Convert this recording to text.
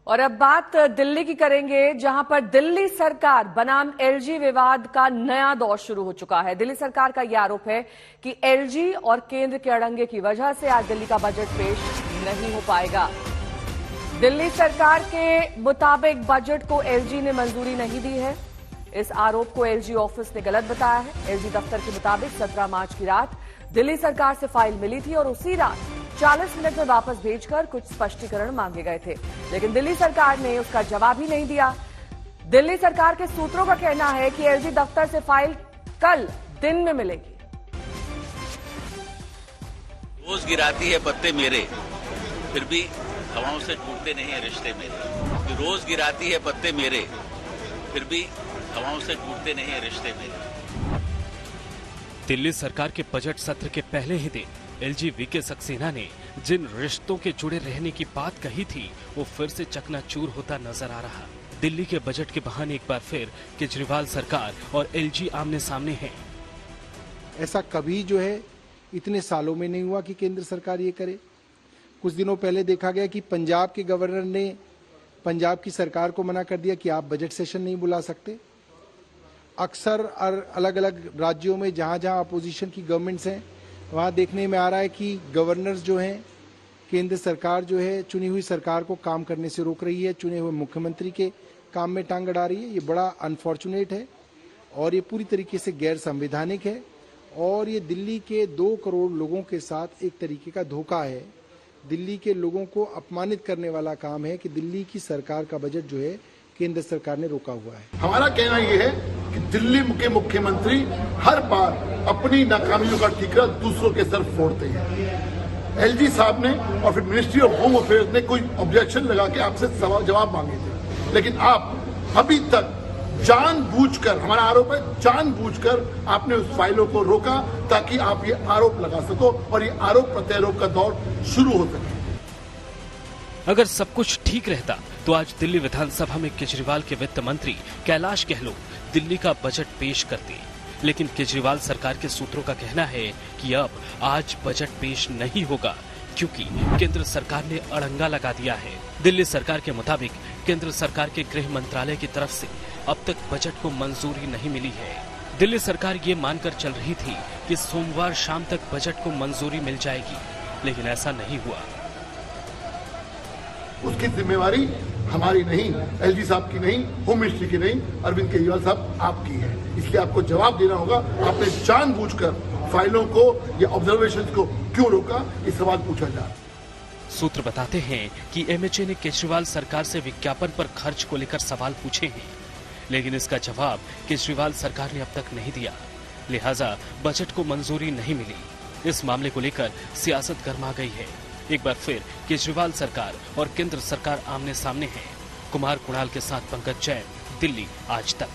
और अब बात दिल्ली की करेंगे, जहां पर दिल्ली सरकार बनाम एलजी विवाद का नया दौर शुरू हो चुका है। दिल्ली सरकार का यह आरोप है कि एलजी और केंद्र के अड़ंगे की वजह से आज दिल्ली का बजट पेश नहीं हो पाएगा। दिल्ली सरकार के मुताबिक बजट को एलजी ने मंजूरी नहीं दी है। इस आरोप को एलजी ऑफिस ने गलत बताया है। एलजी दफ्तर के मुताबिक 17 मार्च की रात दिल्ली सरकार से फाइल मिली थी और उसी रात 40 मिनट में वापस भेजकर कुछ स्पष्टीकरण मांगे गए थे, लेकिन दिल्ली सरकार ने उसका जवाब ही नहीं दिया। दिल्ली सरकार के सूत्रों का कहना है कि एलजी दफ्तर से फाइल कल दिन में मिलेगी। रोज गिराती है पत्ते मेरे, फिर भी हवाओं से टूटते नहीं है रिश्ते मेरे। रोज गिराती है पत्ते मेरे, फिर भी हवाओं से टूटते नहीं है रिश्ते मेरे। दिल्ली सरकार के बजट सत्र के पहले ही दिन एलजी वीके सक्सेना ने जिन रिश्तों के जुड़े रहने की बात कही थी, वो फिर से चकनाचूर होता नजर आ रहा। दिल्ली के बजट के बहाने एक बार फिर केजरीवाल सरकार और एलजी आमने सामने हैं। ऐसा कभी इतने सालों में नहीं हुआ कि केंद्र सरकार ये करे। कुछ दिनों पहले देखा गया कि पंजाब के गवर्नर ने पंजाब की सरकार को मना कर दिया कि आप बजट सेशन नहीं बुला सकते। अक्सर अलग अलग राज्यों में जहां जहां अपोजिशन की गवर्नमेंट्स हैं, वहां देखने में आ रहा है कि गवर्नर्स केंद्र सरकार चुनी हुई सरकार को काम करने से रोक रही है, चुने हुए मुख्यमंत्री के काम में टांग अड़ा रही है। ये बड़ा अनफॉर्चुनेट है और ये पूरी तरीके से गैर संवैधानिक है और ये दिल्ली के 2 करोड़ लोगों के साथ एक तरीके का धोखा है। दिल्ली के लोगों को अपमानित करने वाला काम है कि दिल्ली की सरकार का बजट केंद्र सरकार ने रोका हुआ है। हमारा कहना यह है कि दिल्ली के मुख्यमंत्री हर बार अपनी नाकामियों का ठीकरा दूसरों के सर फोड़ते हैं। एलजी साहब ने और फिर मिनिस्ट्री ऑफ होम अफेयर्स ने कोई ऑब्जेक्शन लगा के आपसे जवाब मांगे थे, लेकिन आप अभी तक जानबूझकर, हमारा आरोप है, जानबूझकर आपने उस फाइलों को रोका ताकि आप ये आरोप लगा सको और ये आरोप प्रत्यारोप का दौर शुरू हो सके। अगर सब कुछ ठीक रहता तो आज दिल्ली विधानसभा में केजरीवाल के वित्त मंत्री कैलाश गहलोत दिल्ली का बजट पेश करते, लेकिन केजरीवाल सरकार के सूत्रों का कहना है कि अब आज बजट पेश नहीं होगा क्योंकि केंद्र सरकार ने अड़ंगा लगा दिया है। दिल्ली सरकार के मुताबिक केंद्र सरकार के गृह मंत्रालय की तरफ से अब तक बजट को मंजूरी नहीं मिली है। दिल्ली सरकार ये मानकर चल रही थी कि सोमवार शाम तक बजट को मंजूरी मिल जाएगी, लेकिन ऐसा नहीं हुआ। उसकी जिम्मेवारी हमारी नहीं, एलजी साहब की नहीं, होम मिनिस्ट्री की नहीं, अरविंद केजरीवाल साहब आपकी है। इसलिए आपको जवाब देना होगा। आपने जानबूझकर फाइलों को या ऑब्जर्वेशंस को क्यों रोका, ये सवाल पूछा जा रहा है। सूत्र बताते हैं कि एमएचए ने केजरीवाल सरकार से विज्ञापन पर खर्च को लेकर सवाल पूछे हैं, लेकिन इसका जवाब केजरीवाल सरकार ने अब तक नहीं दिया, लिहाजा बजट को मंजूरी नहीं मिली। इस मामले को लेकर सियासत गर्मा गई है। एक बार फिर केजरीवाल सरकार और केंद्र सरकार आमने सामने हैं। कुमार कुणाल के साथ पंकज जैन, दिल्ली आज तक।